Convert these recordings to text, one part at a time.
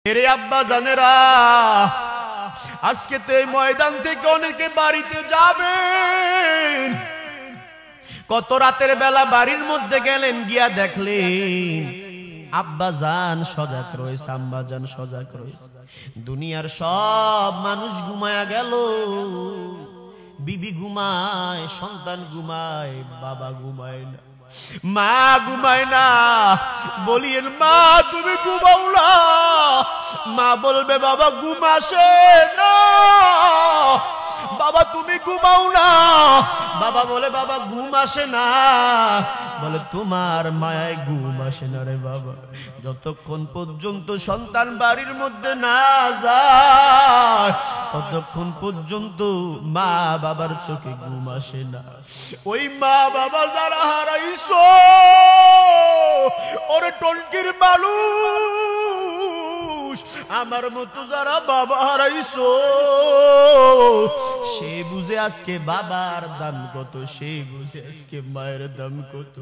এরে আব্বা জানেরা, আজকে তো এই ময়দান থেকে অনেকে বাড়িতে যাবেন। কত রাতের বেলা বাড়ির মধ্যে গেলেন, গিয়া দেখলেন আব্বা জান সজাগ রয়েছে, আম্মা জান সজাগ রয়েছে। দুনিয়ার সব মানুষ ঘুমায়া গেল, বিবি ঘুমায়, সন্তান ঘুমায়, বাবা ঘুমায় না, মা ঘুমায় না। বলিয়েন মা তুমি ঘুমাও না। মা বলবে বাবা ঘুম আসে না। বাবা তুমি ঘুমাও না। বাবা বলে বাবা ঘুম আসে না। বলে তোমার মায়ায় ঘুম আসে না রে বাবা। যতক্ষণ পর্যন্ত সন্তান বাড়ির মধ্যে না যায়, ততক্ষণ পর্যন্ত মা বাবার চোখে ঘুম আসে না। ওই মা বাবা যারা হারাইছো, ওরে টনকির মানুষ, আমার মতো যারা বাবা হারাইছো, সে বুঝে আজকে বাবার দাম কত, সে বুঝে আজকে মায়ের দাম কত।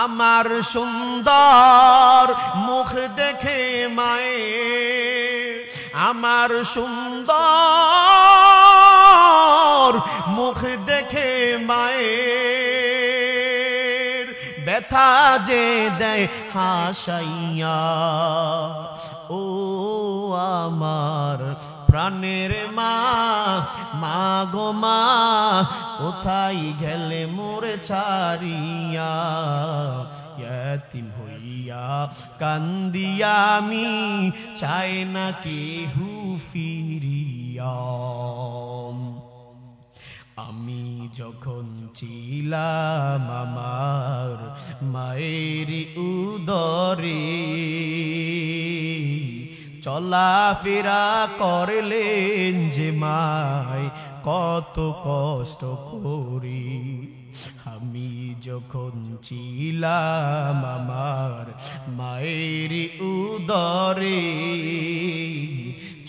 আমার সুন্দর মুখ দেখে মায়ে, আমার সুন্দর মুখ দেখে মায়ের ব্যথা যে দেয় হাসাইয়া। ও আমার প্রাণের মা, মা গো মা, কোথায় গেলে মোরে ছাড়িয়া। ইয়াতিম হইয়া কান্দিয়া আমি, চাই না কেহু ফিরিয়া। আমি যখন ছিলাম আমার মায়ের উদরে, চলাফেরা করলেন যে মায় কত কষ্ট করি। আমি যখন ছিলাম আমার মায়ের উদরে,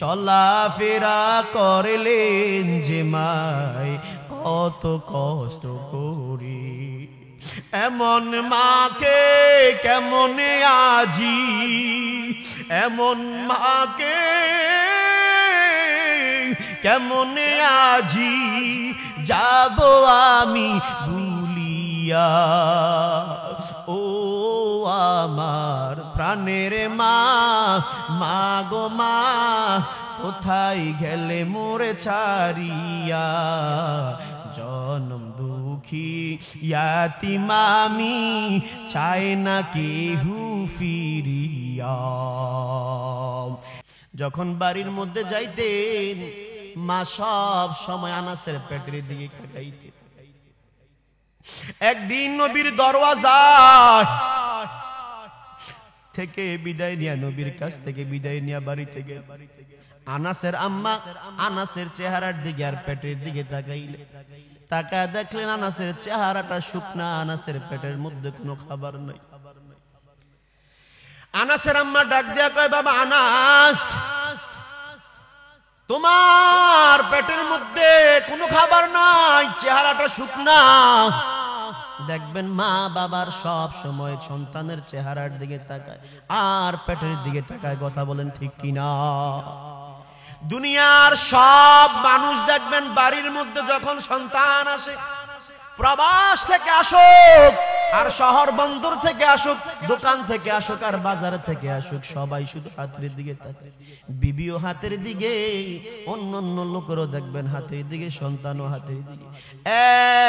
চলাফেরা করলেন যে মায় কত কষ্ট করি। এমন মাকে কেমনে আজি, এমন মাকে কেমনে আজি যাব আমি ভুলিয়া। ও আমার প্রাণের মা, মা গো মা, কোথায় গেলে মোরে ছাড়িয়া। জনম দুঃখী ইয়াতিম আমি, চাই না কেহু ফিরিয়া। যখন বাড়ির মধ্যে যাইতেন, মা সব সময় আনাসের পেটের দিকে তাকাইতেন। একদিন নবীর দরওয়াজা থেকে বিদায় নিয়া, নবীর কাছ থেকে বিদায় নিয়া বাড়িতে গেল। আনাসের আম্মা আনাসের চেহারার দিকে আর পেটের দিকে তাকাইলে, তাকা দেখলেন আনাসের চেহারাটা শুকনা, আনাসের পেটের মধ্যে কোনো খাবার নাই। আনাসের আম্মা ডাক দিয়া কয় বাবা আনাস, তোমার পেটের মধ্যে কোনো খাবার নাই, চেহারাটা শুকনা। দেখবেন মা বাবার সব সময় সন্তানের চেহারার দিকে তাকায় আর পেটের দিকে তাকায়, কথা বলেন ঠিক কিনা? দুনিয়ার সব মানুষ দেখবেন বাড়ির মধ্যে যখন সন্তান আসে, প্রবাস থেকে আসুক আর শহর বন্দর থেকে আসুক, দোকান থেকে আসুক আর বাজার থেকে আসুক, সবাই শুধু হাতের দিকে তাকায়। বিবিও হাতের দিকে, অন্য অন্য লোকেরও দেখবেন হাতের দিকে, সন্তানও হাতের দিকে।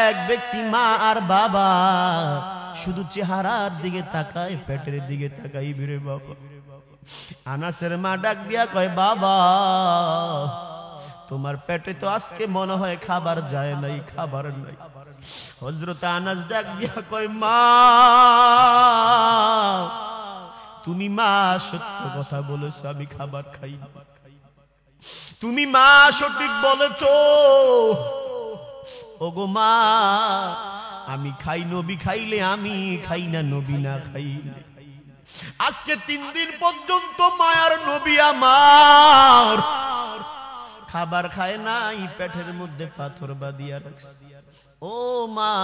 এক ব্যক্তি মা আর বাবা শুধু চেহারার দিকে তাকায়, পেটের দিকে তাকাই বিরে বাবা। আনাসের মা ডাক দিয়া কয় বাবা, তোমার পেটে তো আজকে মনে হয় খাবার যায় নাই, খাবার নাই। হযরত আনাস ডাক দিয়া কয় মা, তুমি মা সত্য কথা বলেছো, আমি খাবার খাই না। তুমি মা সঠিক বলেছো। ওগো মা, আমি খাই, নবী খাইলে আমি খাই না, নবী না খাইলে। আজকে 3 দিন পর্যন্ত মায়ার নবী আমার খাবার খায় নাই, পেটের মধ্যে পাথর বাঁধিয়া রাখছে। ও মা,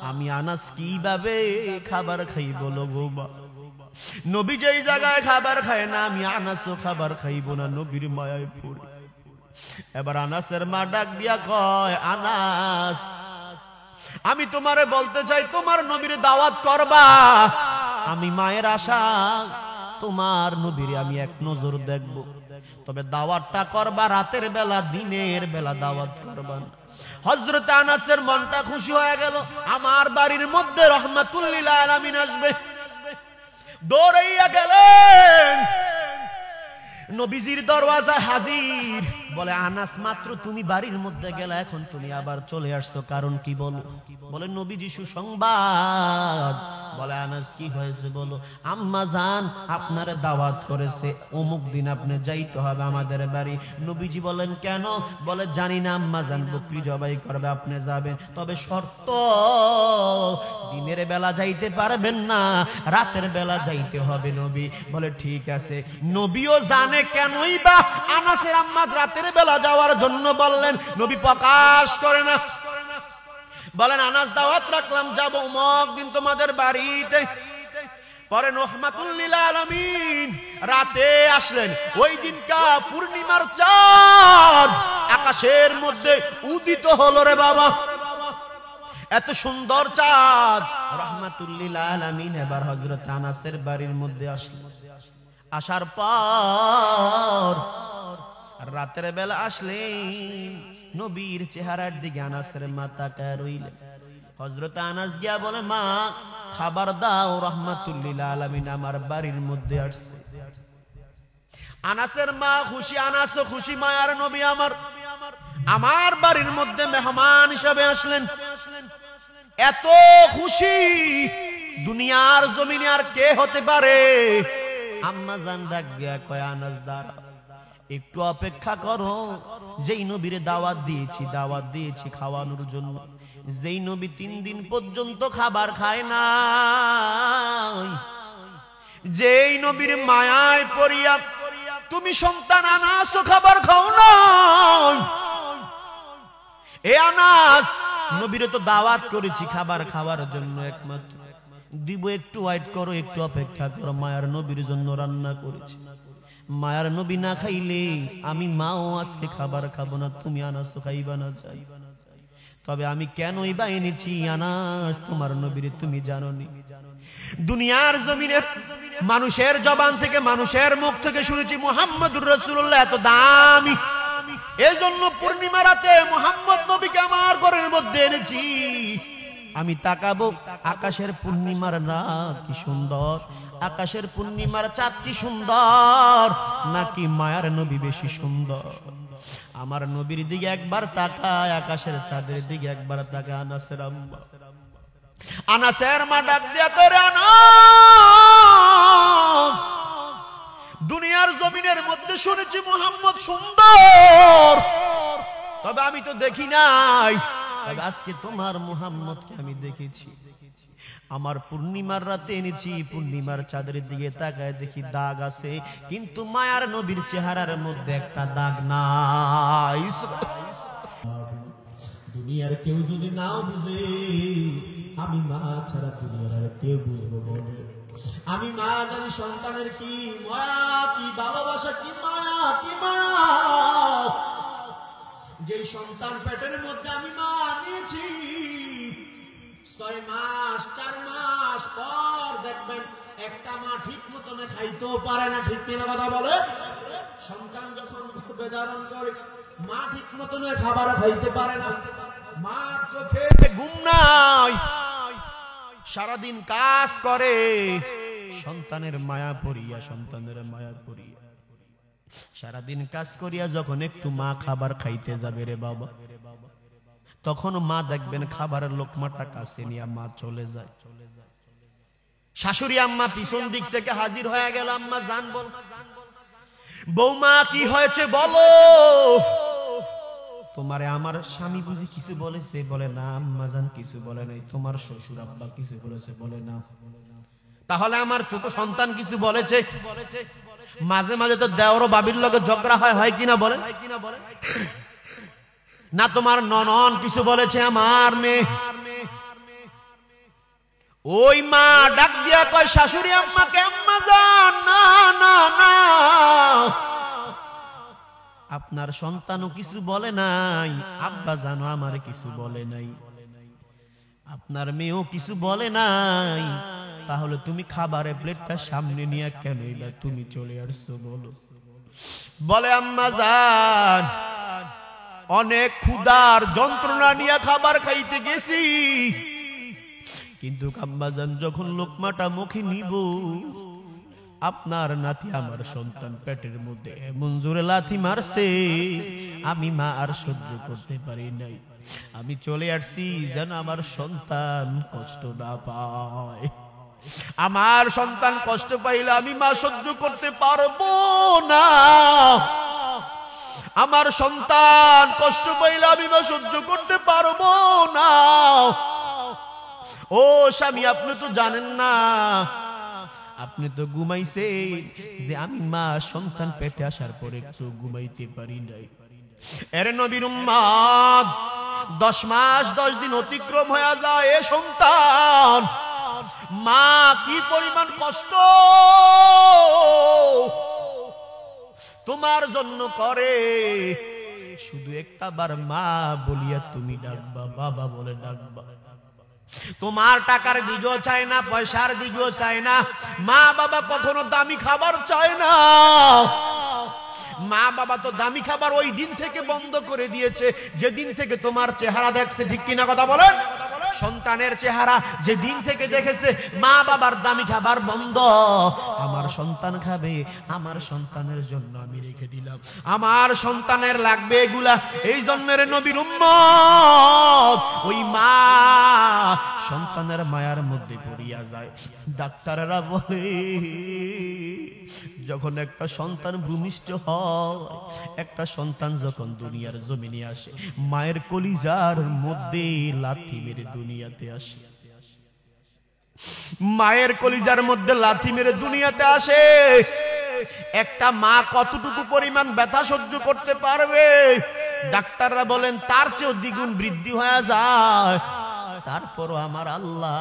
আমি আনাস কিভাবে খাবার খাই বলো গো মা? নবী যেই জায়গায় খাবার খায় না, আমি আনাসও খাবার খাইব না, নবীর মায়ায় পড়ে। এবার আনাসের মা ডাক দিয়া কয়, আনাস, আমি তোমারে বলতে চাই, তোমার নবীর দাওয়াত করবা। আমি মায়ের আশা, তোমার নবীর আমি এক নজর দেখব, তবে দাওয়াতটা করবা রাতের বেলা, দিনের বেলা দাওয়াত করবা না। হযরত আনাসের মনটা খুশি হয়ে গেল, আমার বাড়ির মধ্যে রাহমাতুল লিল আলামিন আসবে। দৌড়াইয়া গেলেন, নবীজির দরওয়াজা হাজির। বলে, আনাস, মাত্র তুমি বাড়ির মধ্যে গেলে, এখন তুমি আবার চলে আসছো, কারণ কি বলো? বলে, নবীজি সুসংবাদ। বলে, আনাস, কি হয়েছে বলো? আম্মা জান আপনারে দাওয়াত করেছে, অমুক দিন আপনি যাইতে হবে আমাদের বাড়ি। নবীজি বলেন, কেন? বলে, জানি না আম্মা জান, বকরি জবাই করবে, আপনি যাবেন, তবে শর্ত, দিনের বেলা যাইতে পারবেন না, রাতের বেলা যাইতে হবে। নবী বলে, ঠিক আছে। নবীও জানে কেনই বা আনাসের আম্মা রাতের বেলা যাওয়ার জন্য বললেন, নবী প্রকাশ করে না। বলেন, আনাস, দাওয়াত রাখলাম, যাবো অমুক দিন তোমাদের বাড়িতে। পরে রাহমাতুল লিল আলামিন রাতে আসলেন। ওই দিনকা পূর্ণিমার চাঁদ আকাশের মধ্যে উদিত হলো রে বাবা, এত সুন্দর চাঁদ। রাহমাতুল লিল আলামিন এবার হযরত আনাসের বাড়ির মধ্যে আসলেন। আসার পর রাতের বেলা আসলেন, নবীর চেহারার দিকে আনাসের মা তাকায় রইলেন। হযরত আনাস গিয়া বলে, মা খাবার দাও, রাহমাতুল লিল আলামিন আমার বাড়ির মধ্যে আসছে। আনাসের মা খুশি, আনাসও খুশি, মায়ার নবী আমার বাড়ির মধ্যে মেহমান হিসেবে আসলেন। এত খুশি দুনিয়ার জমিনে আর কে হতে পারে? আম্মা জান ডাক দিয়া কয়, আনাস দাঁড়া, একটু অপেক্ষা করো। যেই নবীরে দাওয়াত দিয়েছি খাওয়ানোর জন্য, যেই নবী 3 দিন পর্যন্ত খাবার খায় না, যেই নবীর মায়ায় পড়িয়া তুমি সন্তান আনাসও খাবার খাও না, এ আনাস, নবীরে তো দাওয়াত করেছি খাবার খাওয়ার জন্য, একমাত্র দিব, একটু ওয়েট করো, একটু অপেক্ষা করো, মায়ার নবীর জন্য রান্না করেছি। মায়ার নবী না খাইলে আমি মাও আজকে খাবার খাবো না, তুমি আনাসও খাইবা না। যাই, তবে আমি কেনই বা এনেছি আনাস, তোমার নবীরে তুমি জানোনি। দুনিয়ার জমিনে মানুষের জবান থেকে, মানুষের মুখ থেকে শুনেছি মুহাম্মদুর রাসূলুল্লাহ এত দামি, এজন্য পূর্ণিমা রাতে মুহাম্মদ নবীকে আমার ঘরের মধ্যে এনেছি। আমি তাকাবো, আকাশের পূর্ণিমার রাত কি সুন্দর, আকাশের পূর্ণিমার চাঁদ কি সুন্দর, নাকি মায়ার নবী বেশি সুন্দর? আমার নবীর দিকে একবার তাকায়, আকাশের চাঁদের দিকে একবার তাকায়। আনাসের মা ডাক দিয়া করে, আনাস, দুনিয়ার জমিনের মধ্যে শুনেছি মুহাম্মদ সুন্দর, তবে আমি তো দেখি নাই। আজকে তোমার মুহাম্মদকে আমি দেখেছি। আমার পূর্ণিমার রাতে এনেছি, পূর্ণিমার চাঁদের দিকে তাকায় দেখি দাগ আছে, কিন্তু মায়ার নবীর চেহারার মধ্যে একটা দাগ নাই। দুনিয়ার কেউ যদি নাও বুঝে, আমি মা ছাড়া দুনিয়ার আর কেউ বুঝবো বলে। আমি মা জানি সন্তানের কি মায়া, কি ভালোবাসা, কি মায়া, কি মায়া। যে সন্তান পেটের মধ্যে আমি মা নিয়েছি, 6 মাস 4 মাস পর দেখবেন একটা মা ঠিক মতন খাইতেও পারে না, ঠিক কিনা কথা বলে? সন্তান যখন গর্ভে ধারণ করে, মা ঠিক মতন খাবার খাইতে পারে না, মার চোখে ঘুম নাই, সারাদিন কাজ করে, সন্তানের মায়া পড়িয়া, সন্তানের মায়া পড়িয়া সারাদিন কাজ করিয়া যখন একটু মা খাবার খাইতে যাবে রে বাবা, তখন মা দেখবেন খাবারের লোকমাটা কাছে নিয়ে মা চলে যায়। শাশুড়ি আম্মা পিছন দিক থেকে হাজির হয়ে গেল, আম্মা জান বল, বৌমা কি হয়েছে বলো? তোমারে আমার স্বামী বুঝি কিছু বলেছে? বলে না আম্মা জান, কিছু বলে নাই। তোমার শ্বশুর আব্বা কিছু বলেছে? বলে না। তাহলে আমার ছোট সন্তান কিছু বলেছে? মাঝে মাঝে তো দেওর বাবির লগে ঝগড়া হয় কিনা বলে না? তোমার ননন কিছু বলেছে আমার মেয়ে? ওই মা ডাক দিয়া কয় শাশুড়ি আম্মাকে, আম্মা জান, না না না, আপনার সন্তানও কিছু বলে নাই, আব্বা জানো আমারে কিছু বলে নাই, আপনার মেয়েও কিছু বলে নাই, তাহলে তুমি খাবারের প্লেটটা সামনে নিয়ে কেন এবার তুমি চলে আসছো বলো? বলে আম্মা জান, অনেক ক্ষুধার যন্ত্রণা নিয়ে খাবার খাইতে গেছি, কিন্তু আম্মা জান যখন লোকমাটা মুখে নিব, আপনার নাতি আমার সন্তান পেটের মধ্যে এমন জোরে লাথি মারছে, আমি মা আর সহ্য করতে পারি নাই, আমি চলে আসছি যেন আমার সন্তান কষ্ট না পায়। আমার সন্তান কষ্ট পাইলে আমি মা সহ্য করতে পারবো না, আমার সন্তান কষ্ট পাইলে আমি মা সহ্য করতে পারবো না। ও স্বামী, আপনি তো জানেন না, আপনি তো ঘুমাইছে যে আমি মা সন্তান পেটে আসার পরে একটু ঘুমাইতে পারি নাই। এর নবীর উম্মত 10 মাস 10 দিন অতিক্রম হয়ে যায়, এ সন্তান মা কি পরিমাণ কষ্ট তোমার জন্য করে, শুধু একটা বার মা বলিয়া তুমি ডাকবা, বাবা বলে ডাকবা। তোমার টাকার দিকেও চায় না, পয়সার দিকেও চায় না, মা বাবা কখনো দামি খাবার চায় না। মা বাবা তো দামি খাবার ওই দিন থেকে বন্ধ করে দিয়েছে যেদিন থেকে তোমার চেহারা দেখছে, ঠিক কিনা কথা বলেন? সন্তানের চেহারা যে দিন থেকে দেখেছে মা বাবার দামি খাবার বন্ধ, আমার সন্তান খাবে, আমার সন্তানের জন্য আমি রেখে দিলাম, আমার সন্তানের লাগবে এগুলা। এই জন্মের নবীর উম্মত ওই মা সন্তানের মায়ার মধ্যে পড়িয়া যায়। ডাক্তাররা বলে যখন একটা সন্তান ভূমিষ্ঠ হয়, একটা সন্তান যখন দুনিয়ার জমিনে আসে, মায়ের কলিজার মধ্যে লাথি মেরে দুনিয়াতে আসে, মায়ের কলিজার মধ্যে লাথি মেরে দুনিয়াতে আসে। একটা মা কতটুকু পরিমাণ ব্যথা সহ্য করতে পারবে? ডাক্তাররা বলেন তার চেয়েও দ্বিগুণ বৃদ্ধি হয়ে যায়। তারপরও আমার আল্লাহ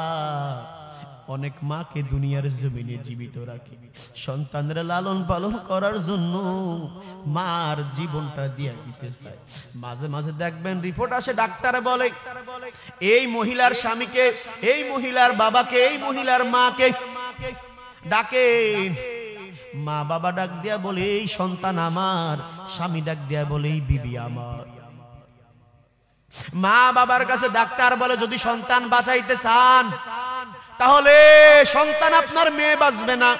অনেক মাকে দুনিয়ার জমিনে জীবিত রাখে, সন্তানরা লালন পালন করার জন্য মার জীবনটা দিয়ে দিতে চায়। মাঝে মাঝে দেখবেন রিপোর্ট আসে, ডাক্তার বলে এই মহিলার স্বামীকে, এই মহিলার বাবাকে, এই মহিলার মাকে ডাকে, মা বাবা ডাক দিয়া বলে এই সন্তান আমার, স্বামী ডাক দিয়া বলে এই বিবি আমার। মা বাবার কাছে ডাক্তার বলে যদি সন্তান বাঁচাইতে চান তাহলে সন্তান আপনার মেয়ে বাঁচবে না,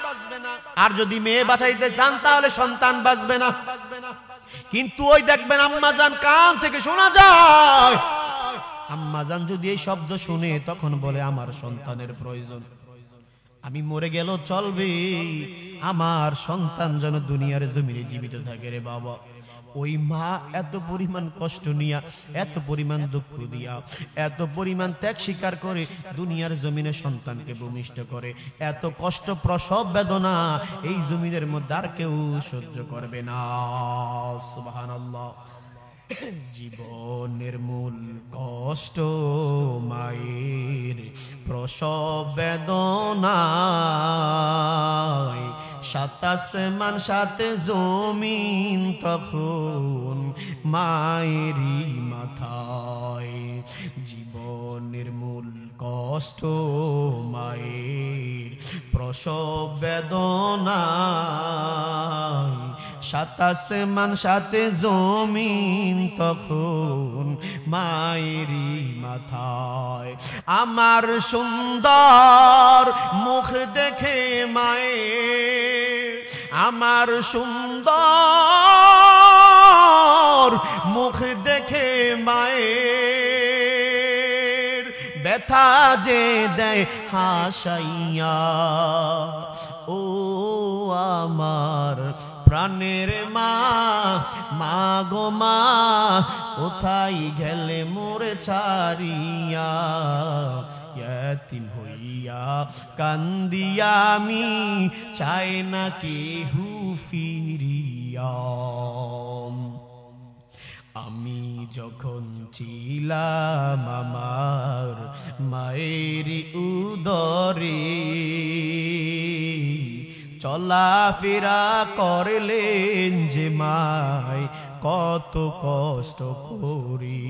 আর যদি মেয়ে বাঁচাইতে চান তাহলে সন্তান বাঁচবে না। কিন্তু ওই দেখবেন আম্মাজান কান থেকে শোনা যায়, আম্মাজান যদি এই শব্দ শুনে তখন বলে আমার সন্তানের প্রয়োজন, আমি মরে গেল চলবে, আমার সন্তান যেন দুনিয়ার জমিনে জীবিত থাকে রে বাবা। ওই মা এত পরিমাণ কষ্ট নিয়া, এত পরিমাণ দুঃখ দিয়া, এত পরিমাণ ত্যাগ স্বীকার করে দুনিয়ার জমিনে সন্তানকে ভূমিষ্ঠ করে। এত কষ্ট প্রসব বেদনা এই জমিনের মধ্যে আর কেউ সহ্য করবে না। সুবহানাল্লাহ। জীবনের মূল কষ্ট মায়ের প্রসব বেদনা, 7 আসমান 7 জমিন তখন মায়েরই মাথায়। জীবনের মূল কষ্ট মায়ের প্রসব বেদনা, 7 আসমান 7 জমিন তখন মায়েরই মাথায়। আমার সুন্দর মুখ দেখে মায়ের, আমার সুন্দর মুখ দেখে মায়ের ব্যথা যে দেয় হাসাইয়া। ও আমার প্রাণের মা, মা গো মা, কোথায় গেলে মোরে ছাড়িয়া? ইয়াতিম হইয়া কান্দিয়া আমি, চাই না কেহু ফিরিয়া। আমি যখন ছিলাম আমার মায়ের উদরে, উদরে চলাফেরা করলেন যে মায় কত কষ্ট করি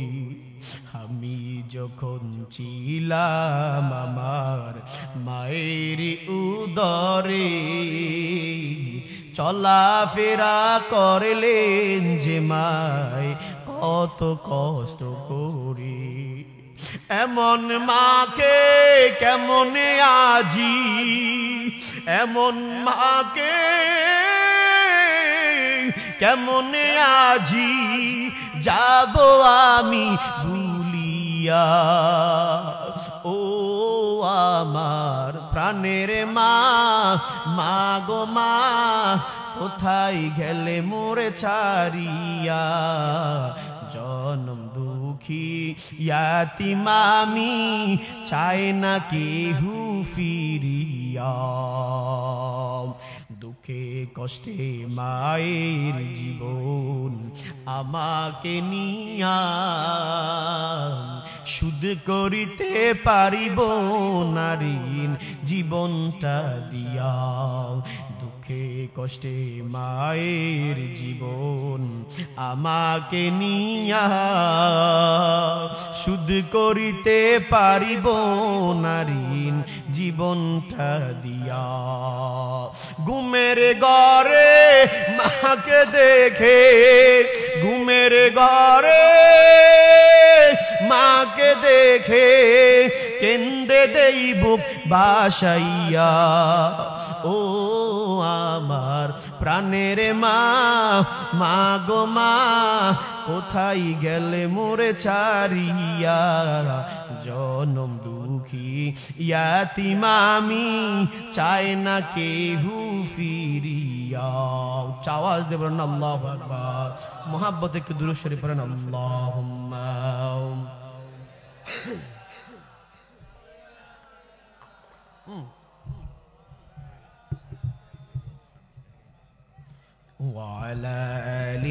আমি যখন ছিলাম আমার মায়ের উদরে চলাফেরা করলেন যে মায় কত কষ্ট করি এমন মাকে কেমনে আজি এমন মাকে কেমনে আজি যাব আমি ভুলিয়া ও আমার প্রাণের মা মা গো মা কোথায় গেলে মোরে ছাড়িয়া জনম দুঃখী ইয়াতিম আমি চাই না কেহু ফিরিয়া দুঃখে কষ্টে মায়ের জীবন আমাকে নিয়া শুধ করিতে পারিব নারীন জীবনটা দিয়া দুঃখে কষ্টে মায়ের জীবন আমাকে নিয়া শুধ করিতে পারিব নারীন জীবনটা দিয়া ঘুমের ঘরে মাকে দেখে ঘুমের ঘরে মাকে দেখে কেন্দে দেই বুক বাসাইয়া ও আমার প্রাণের মা মা গো মা কোথায় গেলে মোরে ছাড়িয়া জনম দুঃখী ইয়াতিম আমি চাই না কেহু ফিরিয়া আওয়াজ দিয়ে বলেন আল্লাহু আকবার মুহাব্বতে একটু দুরূদ শরীফ পড়েন আল্লাহুম্মা وعلى آل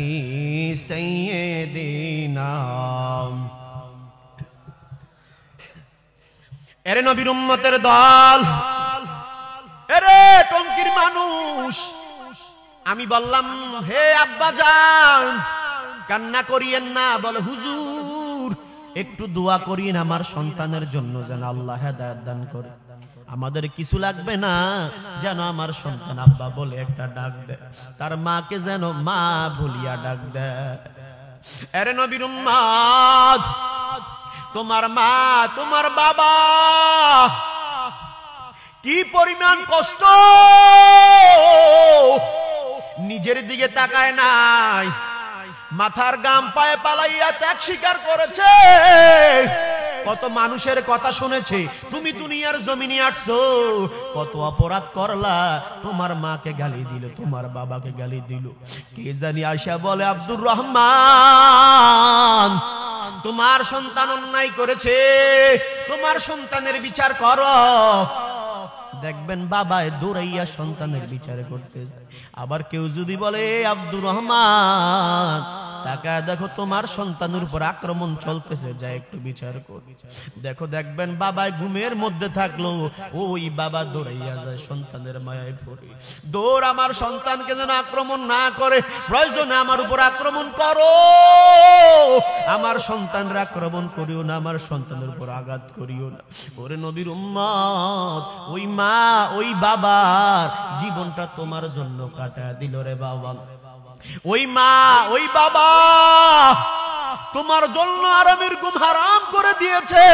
سيدنا এরে নবীর উম্মতের দল এরে টঙ্কির মানুষ আমি বললাম হে আব্বাজান কান্না করিয়েন না বলে হুজুর একটু দোয়া করিন আমার সন্তানের জন্য যেন আল্লাহ হেদায়েত দান করে আমাদের কিছু লাগবে না যেন আমার সন্তান আব্বা বলে একটা ডাক দেয় তার মাকে যেন মা বলিয়া ডাক দেয় আরে নবীর উম্মত তোমার মা তোমার বাবা কি পরিমাণ কষ্ট নিজের দিকে তাকায় নাই মাথার গাম পায়ে পালাইয়া ত্যাগ স্বীকার করেছে কত মানুষের কথা শুনেছে তুমি দুনিয়ার জমিনে আসছো কত অপরাধ করলা তোমার মাকে গালি দিল তোমার বাবাকে গালি দিল কে জানি আয়শা বলে আব্দুর রহমান তোমার সন্তান অন্যায় করেছে তোমার সন্তানের বিচার করো দেখবেন বাবায় দৌড়াইয়া সন্তানের বিচার করতে আবার কেউ যদি বলে আব্দুর রহমান তাকায় দেখো তোমার সন্তানের উপর আক্রমণ চলতেছে যা একটু বিচার কর দেখো দেখবেন বাবায় ঘুমের মধ্যে থাকলো ওই বাবা দৌড়াইয়া যায় সন্তানের মায়ায় পড়ে দৌড় আমার সন্তানকে যেন আক্রমণ না করে প্রয়োজনে আমার উপর আক্রমণ করো আমার সন্তানরা আক্রমণ করিও না আমার সন্তানের উপর আঘাত করিও না ওরে নবীর উম্মত ওই মা ওই বাবার জীবনটা তোমার জন্য কাটায় দিল রে বাবা ওই মা ওই বাবা তোমার জন্য আরামের ঘুম হারাম করে দিয়েছে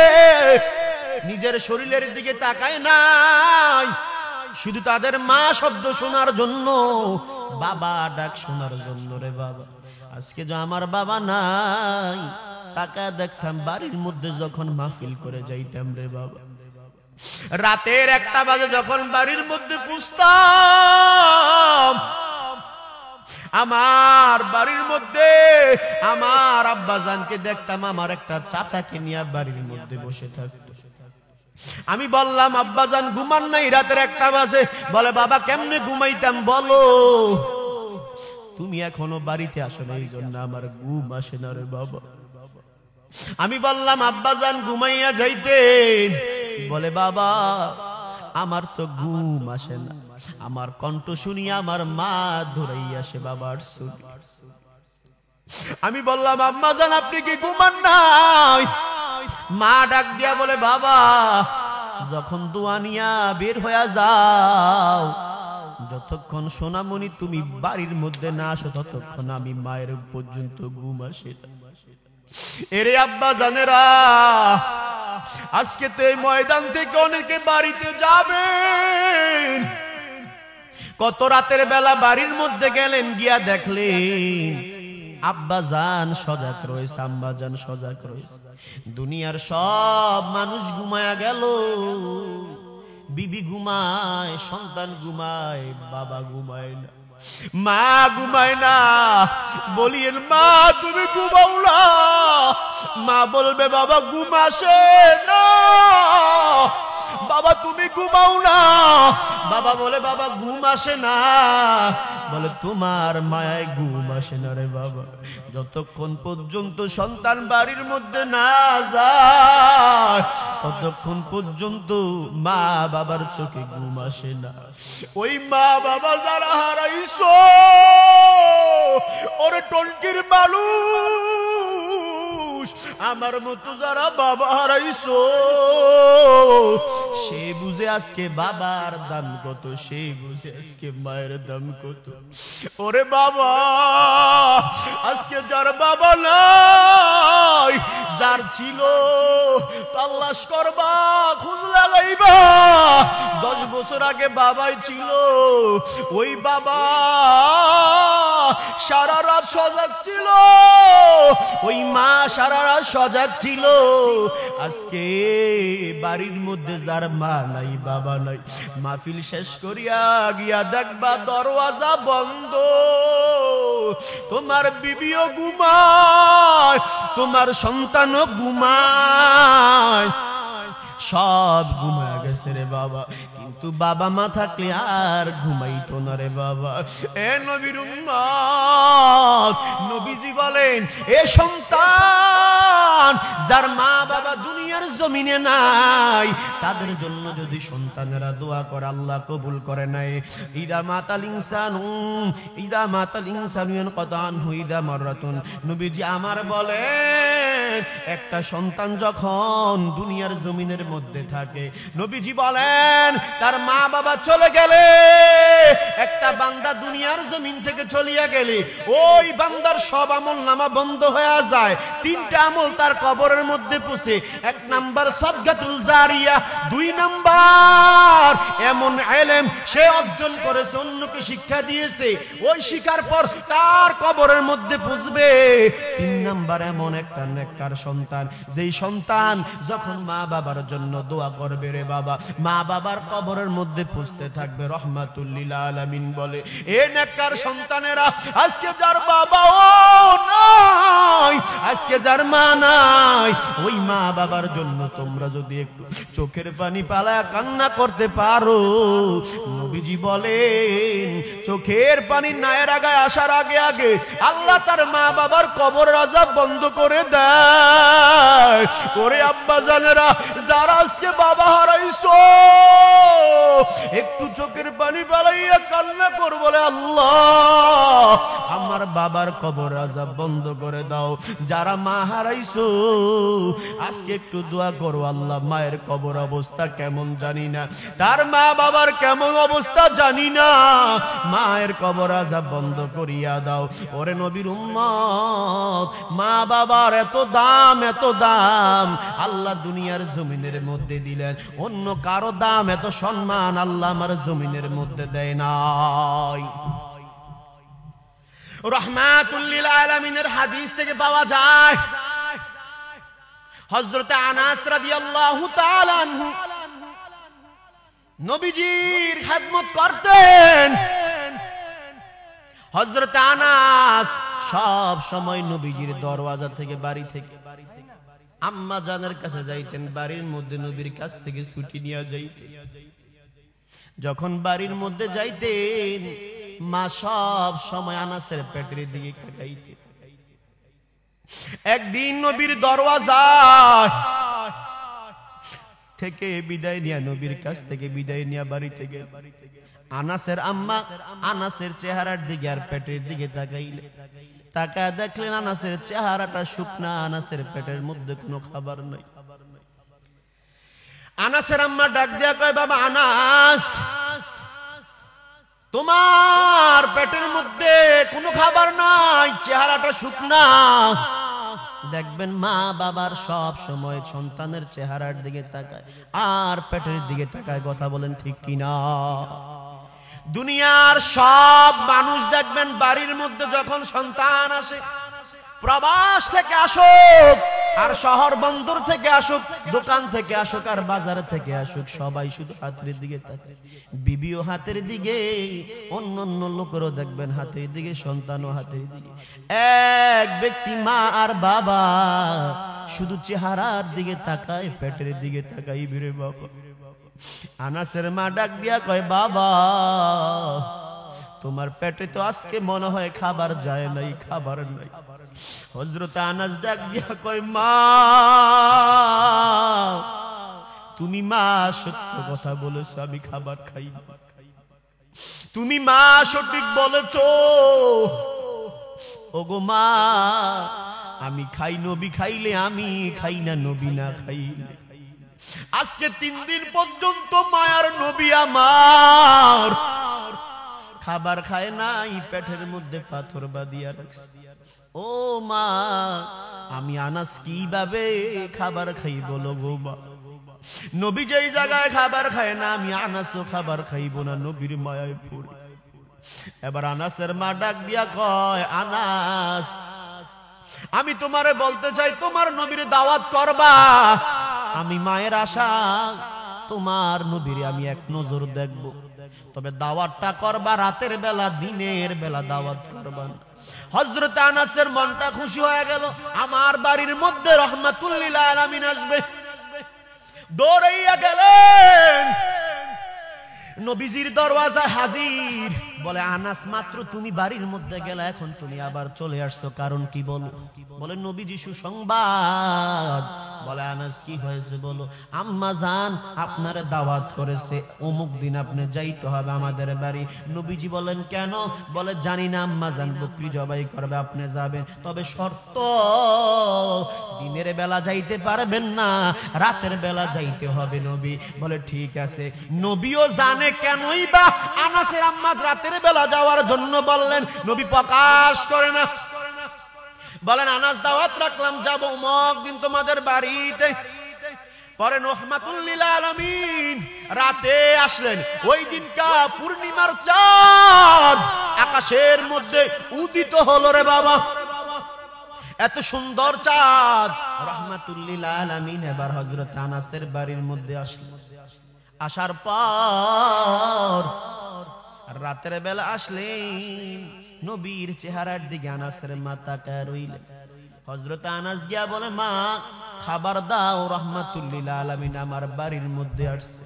নিজের শরীরের দিকে তাকায় নাই শুধু তাদের মা শব্দ শোনার জন্য বাবা ডাক শোনার জন্য রে বাবা আজকে যে আমার বাবা নাই তাকায় দেখতাম বাড়ির মধ্যে যখন মাহফিল করে যাইতাম রে বাবা রাতের 1টা বাজে যখন বাড়ির মধ্যে পুষতাম আমার বাড়ির মধ্যে আমার আব্বাজানকে দেখতাম আমার একটা চাচাকে নিয়ে বাড়ির মধ্যে বসে থাকতো আমি বললাম আব্বাজান ঘুমান নাই রাতের 1টা বাজে বলে বাবা কেমনে ঘুমাইতাম বলো তুমি এখনো বাড়িতে আসো না এই জন্য আমার ঘুম আসে না রে বাবা আমি বললাম আব্বাজান ঘুমাইয়া যাইতেন বলে বাবা আমার তো ঘুম আসে না। আমার কণ্ঠ শুনি আমার মা ধরেই আসে বাবার ছবি। আমি বললাম আম্মা জান আপনি কি ঘুমান নাই? মা ডাক দিয়া বলে বাবা যখন দোয়া নিয়া বের হয়ে যাও, যতক্ষণ সোনামণি তুমি বাড়ির মধ্যে না আসো ততক্ষণ আমি মায়ের পর্যন্ত ঘুম আসে না। এরে আব্বা জানেরা, আজকে তো এই ময়দান থেকে অনেকে বাড়িতে যাবেন, কত রাতের বেলা বাড়ির মধ্যে গেলেন, গিয়া দেখলেন আব্বা জান সজাগ রয়েছে, আম্মা জান সজাগ রয়েছে। দুনিয়ার সব মানুষ ঘুমায়া গেল, বিবি ঘুমায়, সন্তান ঘুমায়, বাবা ঘুমায় না, মা ঘুমায় না। বলিয়েন মা তুমি ঘুমাও না? মা বলবে বাবা ঘুম আসে না। বাবা তুমি ঘুমাও না? বাবা বলে বাবা ঘুম আসে না। বলে তোমার মায়ায় ঘুম আসে না রে বাবা। যতক্ষণ পর্যন্ত সন্তান বাড়ির মধ্যে না যায় ততক্ষণ পর্যন্ত মা বাবার চোখে ঘুম আসে না। ওই মা বাবা যারা হারাইছো, ওরে টনকির মানুষ, আমার মতো যারা বাবা হারাইছো, সে বুঝে আজকে বাবার দাম কত, সে বুঝে আজকে মায়ের দাম কত। ওরে বাবা আজকে যার বাবা নাই, যার ছিল তালাশ করবা, খোঁজ লাগাইবা। 10 বছর আগে বাবাই ছিল, ওই বাবা সারা রাত সজাগ ছিল, ওই মা সারা রাত সজাগ ছিল। আজকে বাড়ির মধ্যে যার মা নাই বাবা নাই, মাহফিল শেষ করিয়া গিয়া দেখবা দরওয়াজা বন্ধ, তোমার বিবিও ঘুমায়, তোমার সন্তানও ঘুমায়, সব ঘুমায় গেছে রে বাবা। কিন্তু বাবা মা থাকলে আর ঘুমাইতো না রে বাবা। এ নবীর উম্মত, নবীজি বলেন এ সন্তান যার মা বাবা দুনিয়ার জমিনে নাই, তাদের জন্য যদি সন্তানেরা দোয়া করে আল্লাহ কবুল করে নাই। ইদা মাতাল ইনসানু ইয়ানকাতান হুইদা মাররাতুন। নবীজি আমার বলেন একটা সন্তান যখন দুনিয়ার জমিনের মধ্যে থাকে, নবীজি বলেন তার মা বাবা চলে গেলে, একটা বান্দা দুনিয়ার জমিন থেকে চলিয়া গেলে ওই বান্দার সব আমল নামা বন্ধ হয়ে যায়। 3টা আমল তার কবরের মধ্যে পৌঁছে। 1 নাম্বার সাদকাতুল জারিয়া, 2 নাম্বার এমন ইলম সে অর্জন করেছে, অন্যকে শিক্ষা দিয়েছে, ওই শিক্ষার পর তার কবরের মধ্যে পৌঁছবে। 3 নাম্বার এমন একটা নেককার সন্তান, যেই সন্তান যখন মা বাবার জন্য দোয়া করবে রে বাবা, মা বাবার কবরের মধ্যে পুষতে থাকবে। রহমাতুল লিল আলামিন বলে এ নেককার সন্তানেরা, আজকে যার বাবা নাই, আজকে যার মা নাই, ওই মা বাবার জন্য তোমরা যদি একটু চোখের পানি পালায়া কান্না করতে পারো, নবীজি বলেন চোখের পানি নায়ের আগায় আসার আগে আগে আল্লাহ তার মা বাবার কবরের আযাব বন্ধ করে দেয়। ওরে আব্বা জানেরা, যারা আজকে বাবা হারাইছো, একটু চোখের পানি পালাইয়া কান্না কর, বলে আল্লাহ আমার বাবার কবর আযাব বন্ধ করে দাও। যারা মা হারাইছো আজকে একটু দোয়া করো, আল্লাহ মায়ের কবর অবস্থা কেমন জানি না, তার মা বাবার কেমন অবস্থা জানি না, মায়ের কবর আযাব বন্ধ করিয়া দাও। ওরে নবীর উম্মত, মা বাবার এত দাম, এত দাম আল্লাহ দুনিয়ার জমিনের মধ্যে দিলেন, অন্য কারো দাম এত সম্মান আল্লাহ আমার জমিনের মধ্যে দেয় নাই। রহমাতুল লিল আলামিনের হাদিস থেকে পাওয়া যায়, হযরত আনাস রাদিয়াল্লাহু তাআলা আনহু নবীজির খেদমত করতেন। হযরত আনাস সব সময় নবীজির দরওয়াজা থেকে, বাড়ি থেকে আম্মা জানের কাছে যাইতেন, বাড়ির মধ্যে নবীর কাছ থেকে ছুটি নিয়ে যাইতেন। যখন বাড়ির মধ্যে যাইতেন, মা সব সময় আনাসের পেটের দিকে তাকাইতেন। একদিন নবীর দরওয়াজায় থেকে বিদায় নিয়ে, নবীর কাছ থেকে বিদায় নিয়ে বাড়িতে গেল। আনাসের আম্মা আনাসের চেহারার দিকে আর পেটের দিকে তাকাইলে, তাকায় দেখলেন আনাসের চেহারাটা শুকনা, আনাসের পেটের মধ্যে কোনো খাবার নাই। আনাসের আম্মা ডাক দিয়া কয়, বাবা আনাস, তোমার পেটের মধ্যে কোনো খাবার নাই, চেহারাটা শুকনা। দেখবেন মা বাবার সব সময় সন্তানের চেহারার দিকে তাকায় আর পেটের দিকে তাকায়, কথা বলেন ঠিক কিনা? দুনিয়ার সব মানুষ দেখবেন বাড়ির মধ্যে যখন সন্তান আসে, প্রবাস থেকে আসুক আর শহর বন্দর থেকে আসুক, দোকান থেকে আসুক আর বাজার থেকে আসুক, সবাই শুধু হাতের দিকে তাকায়। বিবিও হাতের দিকে, অন্য অন্য লোকেরও দেখবেন হাতের দিকে, সন্তানও হাতের দিকে। এক ব্যক্তি মা আর বাবা শুধু চেহারার দিকে তাকায়, পেটের দিকে তাকাই বিরে বাবা। আনাসের মা ডাক দিয়া কয়, বাবা তোমার পেটে তো আজকে মনে হয় খাবার যায় নাই, খাবার নাই। হযরত আনাস ডাক দিয়া কয়, মা তুমি মা সত্য কথা বলেছো, আমি খাবার খাই না। তুমি মা সঠিক বলেছো। ওগো মা, আমি খাই, নবী খাইলে আমি খাই না, নবী না খাইলে। আজকে 3 দিন পর্যন্ত মায়ার নবী আমার খাবার খায় নাই, পেটের মধ্যে পাথর বাঁধিয়া রাখছে। ও মা, আমি আনাস কিভাবে খাবার খাই বলো গো মা? নবী যেই জায়গায় খাবার খায় না, আমি আনাসও খাবার খাইব না, নবীর মায়ায় পড়ে। এবার আনাসের মা ডাক দিয়া কয়, আনাস আমি তোমারে বলতে চাই, তোমার নবীর দাওয়াত করবা। আমি মায়ের আশা, তোমার নবীর আমি এক নজর দেখব, তবে দাওয়াতটা করবা রাতের বেলা, দিনের বেলা দাওয়াত করবা না। হযরত আনাসের মনটা খুশি হয়ে গেল, আমার বাড়ির মধ্যে রাহমাতুল লিল আলামিন আসবে। দৌড়াইয়া গেলেন, নবীজির দরওয়াজা হাজির। বলে, আনাস মাত্র তুমি বাড়ির মধ্যে গেলা, এখন তুমি আবার চলে আসছো, কারণ কি বলো? বলে, নবীজি সুসংবাদ। বলে, আনাস কি হয়েছে বলো? আম্মা জান আপনারে দাওয়াত করেছে, অমুক দিন আপনি যাইতে হবে আমাদের বাড়ি। নবীজি বলেন, কেন? বলে, জানি না আম্মা জান, বকরি জবাই করবে, আপনি যাবেন, তবে শর্ত দিনের বেলা যাইতে পারবেন না, রাতের বেলা যাইতে হবে। নবী বলে, ঠিক আছে। নবীও জানে কেনই বা আনাসের আম্মা রাতের বেলা যাওয়ার জন্য বললেন, নবী প্রকাশ করে না। বলেন, আনাস দাওয়াত রাখলাম, যাব অমুক দিন তোমাদের বাড়িতে। পরে রাহমাতুল লিল আলামিন রাতে আসলেন। ওই দিনকা পূর্ণিমার চাঁদ আকাশের মধ্যে উদিত হলো রে বাবা, এত সুন্দর চাঁদ। রাহমাতুল লিল আলামিন এবার হযরত আনাসের বাড়ির মধ্যে আসলেন। আসার পর রাতের বেলা আসলেন, নবীর চেহারার দিকে আনাসের মা তাকায় রইলেন। হযরত আনাস গিয়া বলে, মা খাবার দাও, রাহমাতুল লিল আলামিন আমার বাড়ির মধ্যে আসছে।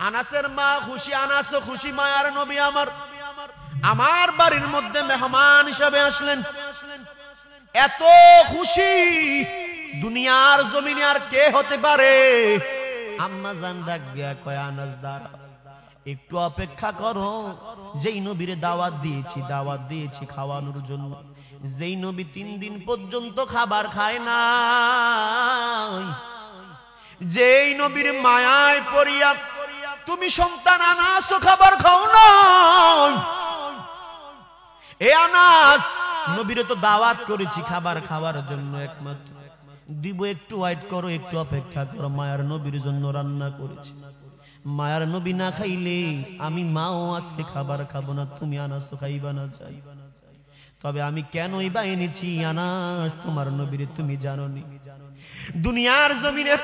আনাসের মা খুশি, আনাসও খুশি, মায়ার নবী আমার বাড়ির মধ্যে মেহমান হিসেবে আসলেন। এত খুশি দুনিয়ার জমিনে আর কে হতে পারে? আম্মা জান ডাক দিয়া কয়, আনাস দাঁড়া, একটু অপেক্ষা করো। যেই নবীরে দাওয়াত দিয়েছি খাওয়ানোর জন্য, যেই নবী 3 দিন পর্যন্ত খাবার খায় না, যেই নবীর মায়ায় পড়িয়া তুমি সন্তান আনাসও খাবার খাও না, এ আনাস নবীরে তো দাওয়াত করেছি খাবার খাওয়ার জন্য, একমাত্র দিব, একটু ওয়েট করো, একটু অপেক্ষা করো, মায়ার নবীর জন্য রান্না করেছি। মায়ার নবী না খাইলে আমি মাও আজকে খাবার খাবো না, তুমি আনাসও খাইবা না। চাই, তবে আমি কেনই বা এনেছি আনাস তোমার নবীরে তুমি জানো নি। দুনিয়ার জমিনে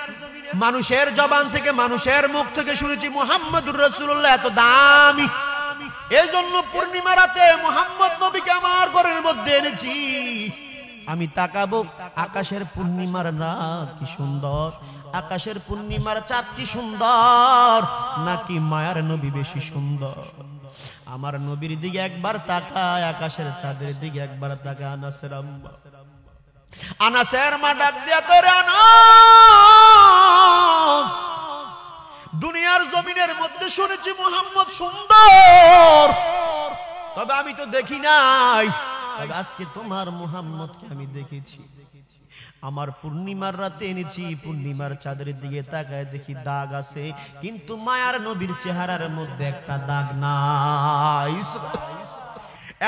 মানুষের জবান থেকে, মানুষের মুখ থেকে শুনেছি মুহাম্মদুর রাসূলুল্লাহ এত দামি, এজন্য পূর্ণিমা রাতে মুহাম্মদ নবীকে আমার ঘরের মধ্যে এনেছি। আমি তাকাবো, আকাশের পূর্ণিমার রাত কি সুন্দর, আকাশের পূর্ণিমার চাঁদ কি সুন্দর, নাকি মায়ার নবী বেশি সুন্দর? আমার নবীর দিকে একবার তাকায়, আকাশের চাঁদের দিকে একবার তাকায়। আনাসের মা ডাক দিয়া করে, আনাস নাস, দুনিয়ার জমিনের মধ্যে শুনেছি মুহাম্মদ সুন্দর, তবে আমি তো দেখি নাই। তবে আজকে তোমার মুহাম্মদকে আমি দেখেছি। আমার পূর্ণিমার রাতে এনেছি, পূর্ণিমার চাঁদের দিকে তাকায় দেখি দাগ আছে, কিন্তু মায়ার নবীর চেহারার মধ্যে একটা দাগ নাই।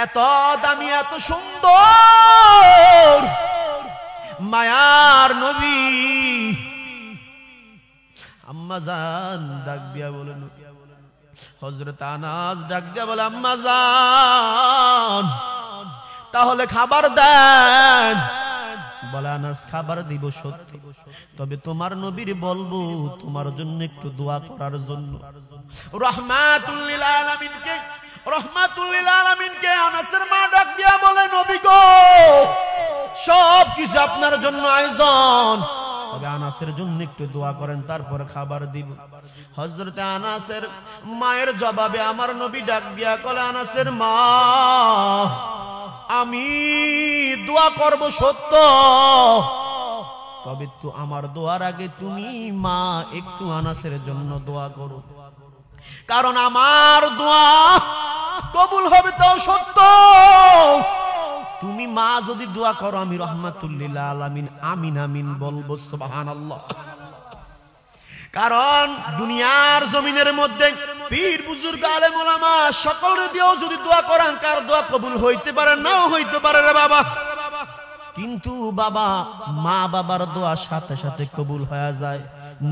এত দামি, এত সুন্দর মায়ার নবী। আম্মা জান ডাক দিয়া বলেন, হযরত আনাস ডাক দিয়া বলে, আম্মা জান তাহলে খাবার দেন। বলে, আনাস খাবার দিব সত্য, তবে তোমার নবীর বলবো তোমার জন্য একটু দোয়া করার জন্য। রাহমাতুল লিল আলামিনকে, রাহমাতুল লিল আলামিনকে আনাসের মা ডাক দিয়া বলে, নবী গো সব কিছু আপনার জন্য আয়োজন, তবে আনাসের জন্য একটু দোয়া করেন, তারপর খাবার দিব। হযরত আনাসের মায়ের জবাবে আমার নবী ডাক দিয়া বলে, আনাসের মা আমি দোয়া করব সত্য, তবে তো আমার দোয়ার আগে তুমি মা একটু আনাসের জন্য দোয়া করো, কারণ আমার দোয়া কবুল হবে তাও সত্য। তুমি মা যদি দোয়া করো আমি রাহমাতুল লিল আলামিন আমিন আমিন বলবো, সুবহানাল্লাহ। কারণ দুনিয়ার জমিনের মধ্যে পীর বুজুর্গ আলেম ওলামা সকলের দিয়েও যদি দোয়া করেন, কার দোয়া কবুল হইতে পারে, নাও হইতে পারে রে বাবা, কিন্তু বাবা মা বাবার দোয়া সাথে সাথে কবুল হয়ে যায়।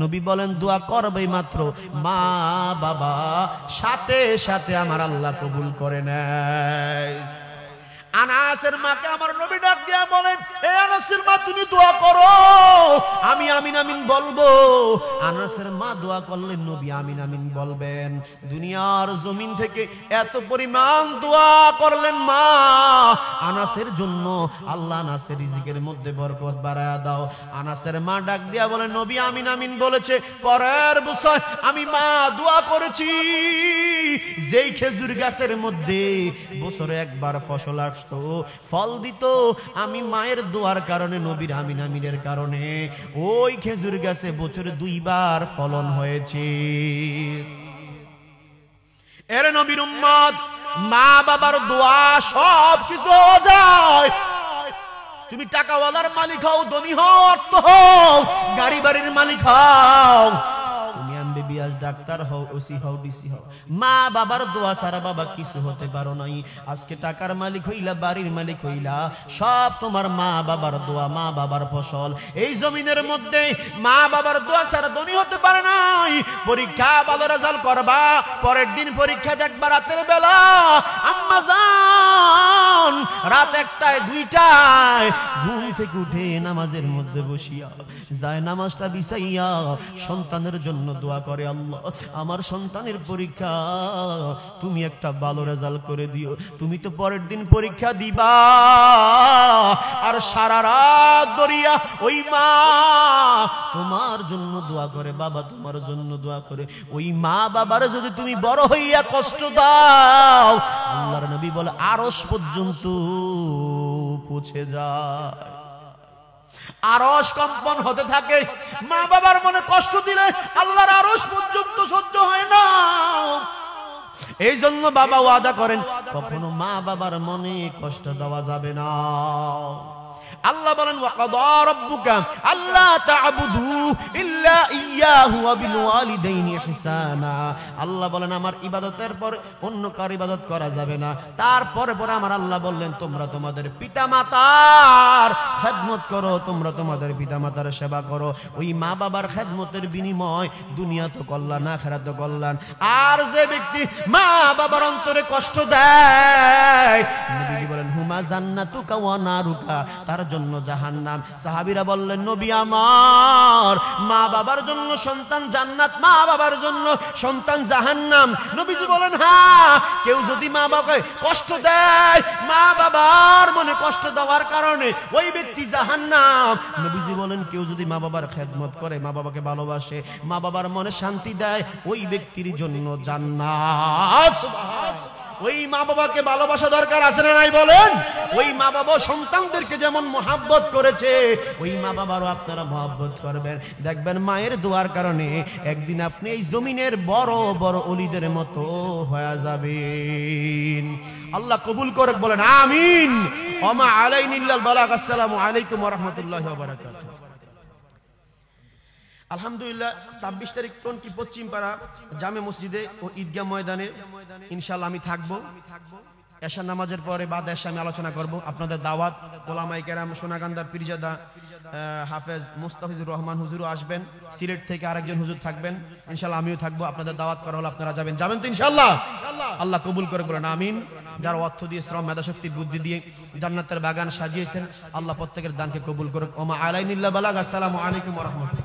নবী বলেন দোয়া করবে মাত্র মা বাবা সাথে সাথে আমার আল্লাহ কবুল করে নেয়। আনাসের মাকে আমার নবী ডাক দিয়া বলেন, এ আনাসের মা তুমি দোয়া করো, আমি আমিন আমিন বলবো। আনাসের মা দোয়া করলেন, নবী আমিন আমিন বলবেন। দুনিয়ার জমিন থেকে এত পরিমাণ দোয়া করলেন মা আনাসের জন্য, আল্লাহ আনাসের রিজিকের মধ্যে বরকত বাড়ায়া দাও। আনাসের মা ডাক দিয়া বলেন, নবী আমিন আমিন বলেছে, পরের বছর আমি মা দোয়া করেছি যেই খেজুর গাছের মধ্যে বছরে একবার ফসল আসতো, ফল দিত, আমি মায়ের দোয়ার কারণে, নবীর আমিন আমিনের কারণে ওই খেজুর গাছে বছরে 2 বার ফলন হয়েছে। এর নবীর উম্মত, মা বাবার দোয়া সব কিছু যায়। তুমি টাকাওয়ালার মালিক হও, ধনী হও, অর্থ হও, গাড়ি বাড়ির মালিক হও, তুমি এমবিবিএস ডাক্তার হও, ওসি হও, ডিসি হও, মা বাবার দোয়া ছাড়া বাবা কিছু হতে পারো নাই। আজকে টাকার মালিক হইলা, বাড়ির মালিক হইলা, সব তোমার মা বাবার দোয়া, মা বাবার ফসল। এই জমিনের মধ্যে মা বাবার দোয়া ছাড়া ধনী হতে পারে নাই। পরীক্ষা ভালো রেজাল্ট করবা, পরের দিন পরীক্ষা দেখবা রাতের বেলা, আম্মা জান রাত 1টায় 2টায় ঘুম থেকে উঠে নামাজের মধ্যে বসিয়া যায় নামাজটা বিছাইয়া সন্তানের জন্য দোয়া করে, আল্লাহ আমার সন্তানের পরীক্ষা তুমি একটা ভালো রেজাল্ট করে দিও। তুমি তো পরের দিন পরীক্ষা দিবা, আর সারা রাত দরিয়া ওই মা তোমার জন্য দোয়া করে, বাবা তোমার জন্য দোয়া করে। ওই মা বাবার যদি তুমি বড় হইয়া কষ্ট দাও, আল্লাহর নবী বলে আরশ পর্যন্ত পৌঁছে যায়, আরশ কম্পন হতে থাকে। মা বাবার মনে কষ্ট দিলে আল্লাহর আরশ পর্যন্ত সহ্য হয় না। এই জন্য বাবা ওয়াদা করেন, কখনো মা বাবার মনে কষ্ট দেওয়া যাবে না। আল্লাহ বলেন, ওয়াকাদা রাব্বুকা আল্লা তা'বুদু ইল্লা ইয়্যাহু ওয়া বিল ওয়ালিদাইনি ইহসানা। আল্লাহ বলেন আমার ইবাদতের পর অন্য কার ইবাদত করা যাবে না। তারপরে পরে আমার আল্লাহ বললেন, তোমরা তোমাদের পিতামাতার খেদমত করো, তোমরা তোমাদের পিতামাতার সেবা করো। ওই মা বাবার খেদমতের বিনিময় দুনিয়া তো কল্যাণ, আখিরাত তো কল্যাণ। আর যে ব্যক্তি মা বাবার অন্তরে কষ্ট দেয়, নবীজি বলেন হুমা জান্নাতুকা ওয়া নারুকা, তার জন্য জাহান্নাম। সাহাবীরা বললেন, নবী আমার মা বাবার জন্য সন্তান জান্নাত, মা বাবার জন্য সন্তান জাহান্নাম। নবীজি বলেন, হ্যাঁ, কেউ যদি মা বাবাকে কষ্ট দেয়, মা বাবার মনে কষ্ট দেওয়ার কারণে ওই ব্যক্তি জাহান্নাম। নবীজি বলেন, কেউ যদি মা বাবার খেদমত করে, মা বাবাকে ভালোবাসে, মা বাবার মনে শান্তি দেয়, ওই ব্যক্তির জন্য জান্নাত। ওই মা বাবাকে ভালোবাসা দরকার আছে না নাই বলেন? ওই মা বাবা সন্তানদেরকে যেমন মহব্বত করেছে, ওই মা বাবারও আপনারা মহব্বত করবেন। দেখবেন মায়ের দোয়ার কারণে একদিন আপনি এই জমিনের বড় বড় ওলিদের মতো হয়ে যাবেন। আল্লাহ কবুল করে বলেন আমিন। ওমা আলাইনিল্লাল বালাগ। আসসালামু আলাইকুম ওয়া রাহমাতুল্লাহি ওয়া বারাকাতুহু। আলহামদুলিল্লাহ 26 তারিখ টঙ্গী পশ্চিম পাড়া জামে মসজিদে ও ঈদগাহ ময়দানে ইনশাআল্লাহ আমি থাকবো। এশা নামাজের পরে বাদ এশা আমি আলোচনা করব। আপনাদের দাওয়াত, ওলামায়ে কেরাম, সোনাগান্দার পীরজাদা হাফেজ মুস্তাফিজুর রহমান হুজুরও আসবেন। সিলেট থেকে আরেকজন হুজুর থাকবেন, ইনশাআল্লাহ আমিও থাকবো। আপনাদের দাওয়াত করা হলো, আপনারা যাবেন তো ইনশাআল্লাহ? আল্লাহ কবুল করে বলেন আমিন। যারা অর্থ দিয়ে, শ্রম, মেধাশক্তি, বুদ্ধি দিয়ে জান্নাতের বাগান সাজিয়েছেন, আল্লাহ প্রত্যেকের দানকে কবুল করুক। ওমা আলাইনিল্লাহ বালাগ। আসসালামু আলাইকুম ওয়া রাহমাতুল্লাহ।